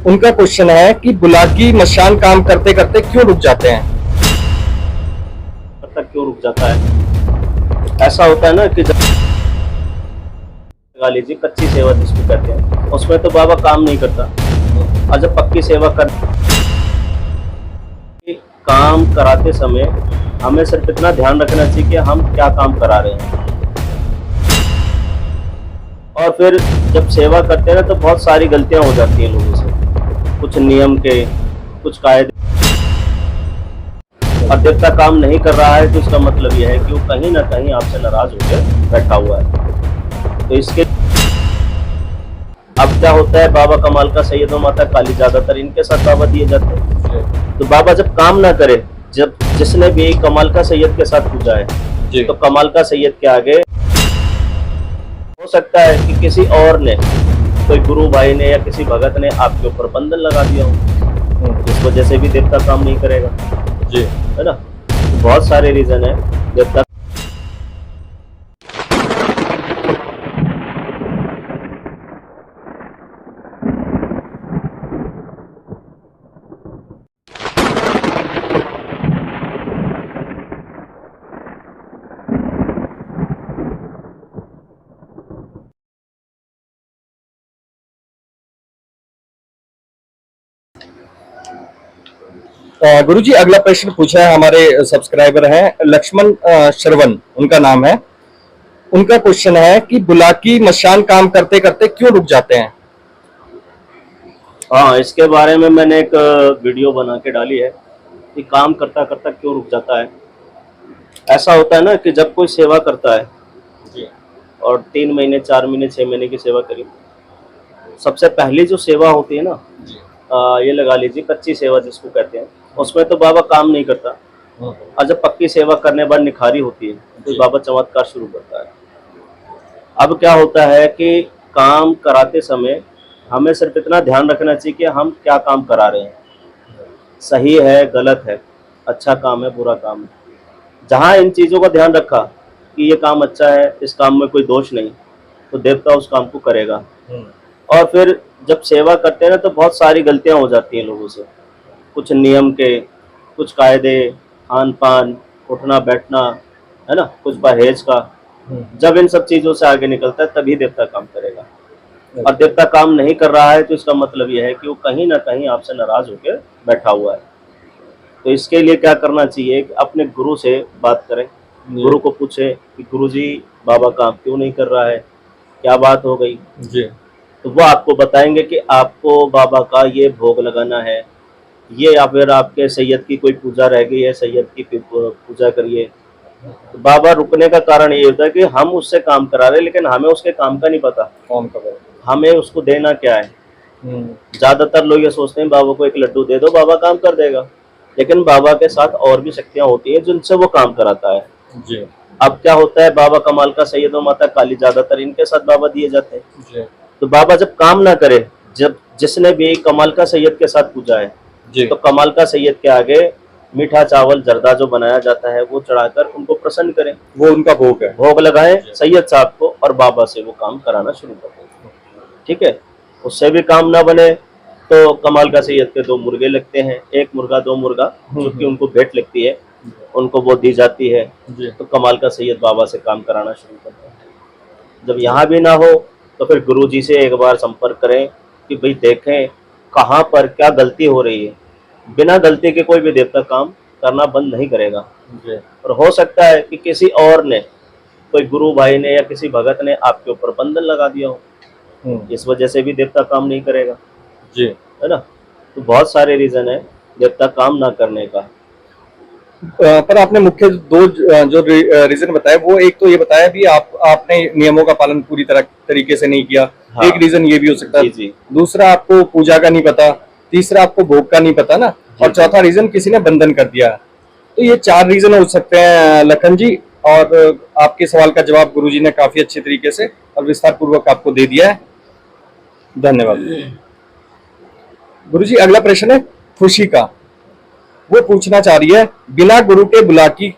उनका क्वेश्चन है कि बुलाकी मशान काम करते करते क्यों रुक जाते हैं। तक क्यों रुक जाता है? ऐसा होता है ना कि जब लगा लीजिए कच्ची सेवा जिसको कहते हैं, उसमें तो बाबा काम नहीं करता। और जब पक्की सेवा कर काम कराते समय हमें सिर्फ इतना ध्यान रखना चाहिए कि हम क्या काम करा रहे हैं। और फिर जब सेवा करते हैं ना तो बहुत सारी गलतियां हो जाती हैं लोगों से, कुछ नियम के, कुछ कायदे। और देवता काम नहीं कर रहा है तो इसका मतलब यह है कि वो कहीं ना कहीं आपसे नाराज होकर बैठा हुआ है। तो इसके अब क्या होता है, बाबा कमाल का सैयद और माता काली ज्यादातर इनके साथ बाबा दिए जाते हैं। तो बाबा जब काम ना करे, जब जिसने भी कमाल का सैयद के साथ पूजा है, तो कमाल का सैयद के आगे हो सकता है कि किसी और ने, कोई गुरु भाई ने या किसी भगत ने आपके ऊपर बंधन लगा दिया हो, इस वजह से भी देवता काम नहीं करेगा जी, है ना। तो बहुत सारे रीजन है देवता। गुरुजी अगला प्रश्न पूछा है, हमारे सब्सक्राइबर हैं लक्ष्मण श्रवण उनका नाम है। उनका क्वेश्चन है कि बुलाकी मशान काम करते करते क्यों रुक जाते हैं। हाँ, इसके बारे में मैंने एक वीडियो बना के डाली है कि काम करता करता क्यों रुक जाता है। ऐसा होता है ना कि जब कोई सेवा करता है जी, और 3 महीने 4 महीने 6 महीने की सेवा करी, सबसे पहली जो सेवा होती है ना जी, ये लगा लीजिए कच्ची सेवा जिसको कहते हैं, उसमें तो बाबा काम नहीं करता। और जब पक्की सेवा करने बाद निखारी होती है तो बाबा चमत्कार शुरू करता है। अब क्या होता है कि काम कराते समय हमें सिर्फ इतना ध्यान रखना चाहिए कि हम क्या काम करा रहे हैं, सही है गलत है, अच्छा काम है बुरा काम है। जहाँ इन चीज़ों का ध्यान रखा कि ये काम अच्छा है, इस काम में कोई दोष नहीं, तो देवता उस काम को करेगा। और फिर जब सेवा करते हैं ना तो बहुत सारी गलतियां हो जाती हैं लोगों से, कुछ नियम के, कुछ कायदे, खान पान, उठना बैठना, है ना, कुछ परहेज का। जब इन सब चीज़ों से आगे निकलता है तभी देवता काम करेगा। और देवता काम नहीं कर रहा है तो इसका मतलब यह है कि वो कहीं ना कहीं आपसे नाराज होकर बैठा हुआ है। तो इसके लिए क्या करना चाहिए कि अपने गुरु से बात करें, गुरु को पूछे कि गुरुजी बाबा काम क्यों नहीं कर रहा है, क्या बात हो गई जी। तो वो आपको बताएंगे कि आपको बाबा का ये भोग लगाना है, ये या फिर आपके सैयद की कोई पूजा रह गई है, सैयद की पूजा करिए। तो बाबा रुकने का कारण ये होता है कि हम उससे काम करा रहे हैं लेकिन हमें उसके काम का नहीं पता, कौन का हमें उसको देना क्या है। ज्यादातर लोग ये सोचते हैं बाबा को एक लड्डू दे दो बाबा काम कर देगा, लेकिन बाबा के साथ और भी शक्तियां होती हैं जिनसे वो काम कराता है जी। अब क्या होता है, बाबा कमाल का सैयद और माता काली ज्यादातर इनके साथ बाबा दिए जाते हैं जी। तो बाबा जब काम ना करे, जब जिसने भी कमाल का सैयद के साथ पूजा है जी, तो कमाल का सैयद के आगे मीठा चावल जर्दा जो बनाया जाता है वो चढ़ाकर उनको प्रसन्न करें, वो उनका भोग है, भोग लगाएं सैयद साहब को और बाबा से वो काम कराना शुरू कर दें। ठीक है, उससे भी काम ना बने तो कमाल का सैयद के 2 मुर्गे लगते हैं, 1 मुर्गा 2 मुर्गा जो कि उनको भेंट लगती है, उनको वो दी जाती है। तो कमाल का सैयद बाबा से काम कराना शुरू करते हैं। जब यहाँ भी ना हो तो फिर गुरु जी से एक बार संपर्क करें कि भाई देखें कहाँ पर क्या गलती हो रही है। बिना गलती के कोई भी देवता काम करना बंद नहीं करेगा। और हो सकता है कि किसी और ने, कोई गुरु भाई ने या किसी भगत ने आपके ऊपर बंधन लगा दिया हो, इस वजह से भी देवता काम नहीं करेगा जी, है ना। तो बहुत सारे रीजन है देवता काम ना करने का। पर आपने मुख्य 2 जो रीजन बताया, वो एक तो ये बताया भी आपने नियमों का पालन पूरी तरीके से नहीं किया। हाँ। एक रीजन ये भी हो सकता है जी। दूसरा आपको पूजा का नहीं पता, तीसरा आपको भोग का नहीं पता ना, और चौथा रीजन किसी ने बंधन कर दिया। तो ये 4 रीजन हो सकते हैं लखन जी, और आपके सवाल का जवाब गुरुजी ने काफी अच्छे तरीके से और विस्तार पूर्वक आपको दे दिया है। धन्यवाद। गुरुजी अगला प्रश्न है खुशी का। वो पूछना चाह रही है बिना गुरु के बुलाकी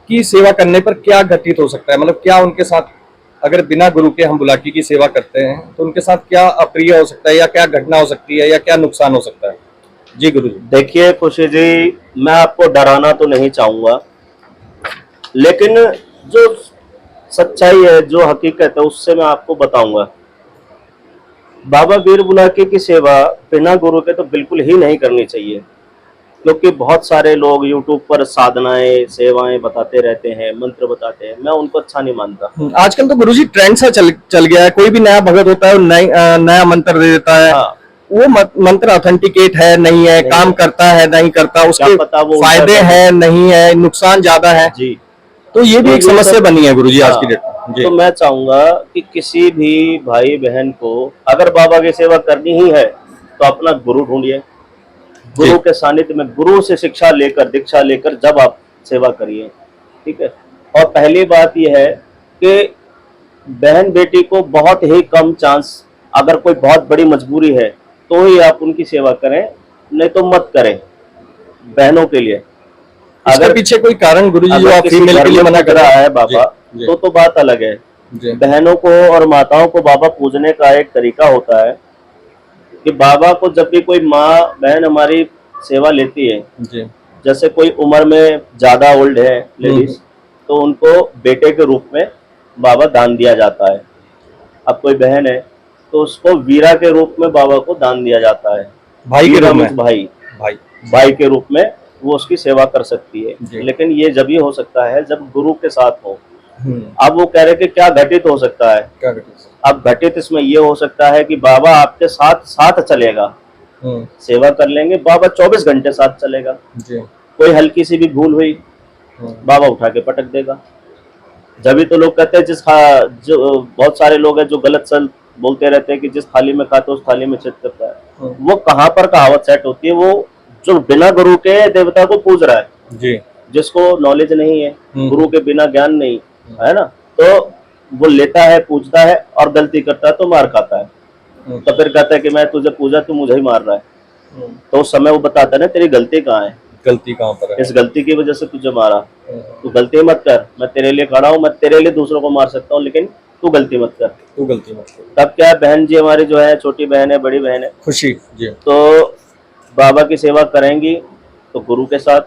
की सेवा करने पर क्या घटित हो सकता है, मतलब क्या उनके साथ अगर बिना गुरु के हम बुलाकी की सेवा करते हैं तो उनके साथ क्या अप्रिय हो सकता है या क्या घटना हो सकती है या क्या नुकसान हो सकता है? जी गुरु जी। देखिए खुशी जी, मैं आपको डराना तो नहीं चाहूंगा, लेकिन जो सच्चाई है, जो हकीकत है, उससे मैं आपको बताऊंगा। बाबा वीर बुलाकी की सेवा बिना गुरु के तो बिल्कुल ही नहीं करनी चाहिए, क्योंकि बहुत सारे लोग यूट्यूब पर साधनाएं सेवाएं बताते रहते हैं, मंत्र बताते हैं, मैं उनको अच्छा नहीं मानता। आजकल तो गुरुजी ट्रेंड सा चल गया है, कोई भी नया भगत होता है वो नया मंत्र दे देता है। हाँ, वो मंत्र ऑथेंटिकेट है नहीं है, नहीं काम है। करता है नहीं करता, उसके पता वो फायदे उल्टा है नहीं है, नुकसान ज्यादा है। जी। तो ये भी तो एक ये समस्या सब- बनी है गुरुजी आज हाँ, की डेट में। जी तो मैं चाहूंगा कि किसी भी भाई बहन को अगर बाबा की सेवा करनी ही है तो अपना गुरु ढूंढिए, गुरु के सानिध्य में गुरु से शिक्षा लेकर दीक्षा लेकर जब आप सेवा करिए, ठीक है। और पहली बात यह है कि बहन बेटी को बहुत ही कम चांस, अगर कोई बहुत बड़ी मजबूरी है तो ही आप उनकी सेवा करें, नहीं तो मत करें बहनों के लिए। इसके अगर पीछे कोई कारण गुरुजी जो अगर आप किसी फीमेल घर के लिए में मना पूज कर रहा रहे है हैं? बाबा, जी, तो बात अलग है। जी, बहनों को और माताओं को बाबा पूजने का एक तरीका होता है कि बाबा को जब भी कोई माँ बहन हमारी सेवा लेती है, जी, जैसे कोई उम्र में ज्यादा ओल्ड है लेडीज, तो उनको बेटे के रूप में बाबा दान दिया जाता है। अब कोई बहन है तो उसको वीरा के रूप में बाबा को दान दिया जाता है। भाई के वीरा रूप में? means भाई, भाई भाई के रूप में वो उसकी सेवा कर सकती जी। है। लेकिन ये जब ही हो सकता है जब गुरु के साथ हो। हम्म, अब वो कह रहे कि क्या घटित हो सकता है, क्या करते हैं? अब घटित इसमें ये हो सकता है कि बाबा आपके साथ साथ चलेगा, सेवा कर लेंगे, बाबा 24 घंटे साथ चलेगा। जी, कोई हल्की सी भी भूल हुई बाबा उठा के पटक देगा। जब भी तो लोग कहते हैं जो बहुत सारे लोग हैं जो गलत सल बोलते रहते हैं कि जिस थाली में खाता है उस थाली में चित करता है। वो कहाँ पर कहावत सेट होती है? वो जो बिना गुरु के देवता को पूज रहा है, जी, जिसको नॉलेज नहीं है, गुरु के बिना ज्ञान नहीं है ना, तो वो लेता है, पूजता है और गलती करता है तो मार खाता है। तो फिर कहता है कि मैं तुझे पूजा, तू मुझे ही मार रहा है। तो उस समय वो बताता है ना तेरी गलती कहाँ है, गलती कहाँ पर है? इस गलती की वजह से तुझे मारा, तू गलती मत कर, मैं तेरे लिए खड़ा हूँ, मैं तेरे लिए दूसरों को मार सकता हूँ, लेकिन तू गलती मत कर। तू गलती मत कर। तब क्या है, बहन जी हमारी जो है, छोटी बहन है, बड़ी बहन है, खुशी जी, तो बाबा की सेवा करेंगी तो गुरु के साथ,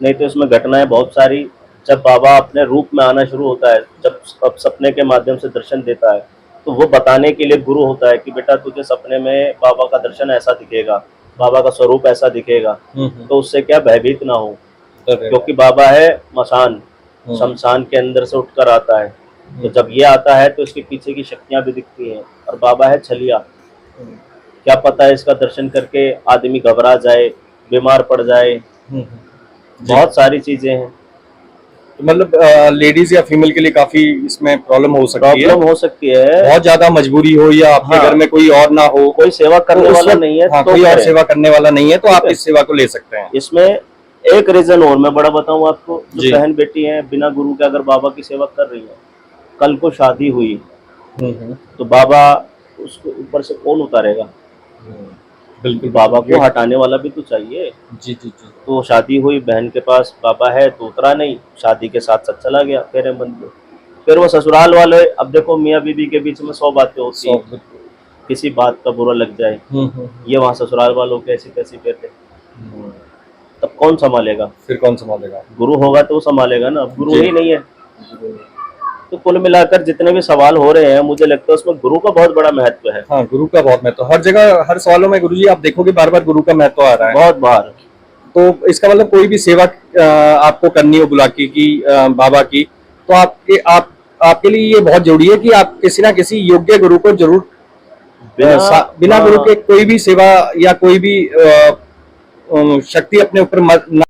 नहीं तो इसमें घटनाएं बहुत सारी। जब बाबा अपने रूप में आना शुरू होता है, जब अब सपने के माध्यम से दर्शन देता है, तो वो बताने के लिए गुरु होता है कि बेटा तुझे सपने में बाबा का दर्शन ऐसा दिखेगा, बाबा का स्वरूप ऐसा दिखेगा, तो उससे क्या भयभीत ना हो, क्योंकि बाबा है मसान, शमशान के अंदर से उठकर आता है। तो जब ये आता है तो इसके पीछे की शक्तियां भी दिखती हैं। और बाबा है छलिया, क्या पता है इसका दर्शन करके आदमी घबरा जाए, बीमार पड़ जाए, बहुत सारी चीजें हैं। मतलब लेडीज या फीमेल के लिए काफी इसमें प्रॉब्लम हो सकती है। प्रॉब्लम हो सकती है, बहुत ज्यादा मजबूरी हो या आपके हाँ, घर में कोई और ना हो, कोई सेवा करने तो उस वाला वक्त- नहीं है, हाँ, तो कोई और करें। सेवा करने वाला नहीं है तो आप है। इस सेवा को ले सकते हैं। इसमें एक रीजन और मैं बड़ा बताऊं आपको, जी। जो बहन बेटी है बिना गुरु के अगर बाबा की सेवा कर रही है, कल को शादी हुई तो बाबा उसको ऊपर से कौन उतारेगा? बिल्कुल, बाबा को हटाने वाला भी तो चाहिए। जी जी जी, तो शादी हुई, बहन के पास बाबा है तो उतरा नहीं, शादी के साथ साथ चला गया, फेरे बंद गए। फिर वो ससुराल वाले, अब देखो मियाँ बीबी के बीच में 100 बातें होती है, किसी बात का बुरा लग जाए, ये वहाँ ससुराल वालों के ऐसी तैसी कहते, तब कौन संभालेगा? फिर कौन संभालेगा? गुरु होगा तो वो संभालेगा ना, अब गुरु ही नहीं है। तो कुल मिलाकर जितने भी सवाल हो रहे हैं, मुझे लगता है उसमें गुरु का बहुत बड़ा महत्व है। हाँ, गुरु का बहुत महत्व, हर जगह हर सवालों में गुरुजी आप देखोगे बार बार गुरु का महत्व आ रहा है। बहुत बार। तो इसका मतलब कोई भी सेवा आपको करनी हो बुलाकी की, बाबा की, तो आपके लिए ये बहुत जरूरी है कि आप किसी ना किसी योग्य गुरु को जरूर बिना गुरु के कोई भी सेवा या कोई भी शक्ति अपने ऊपर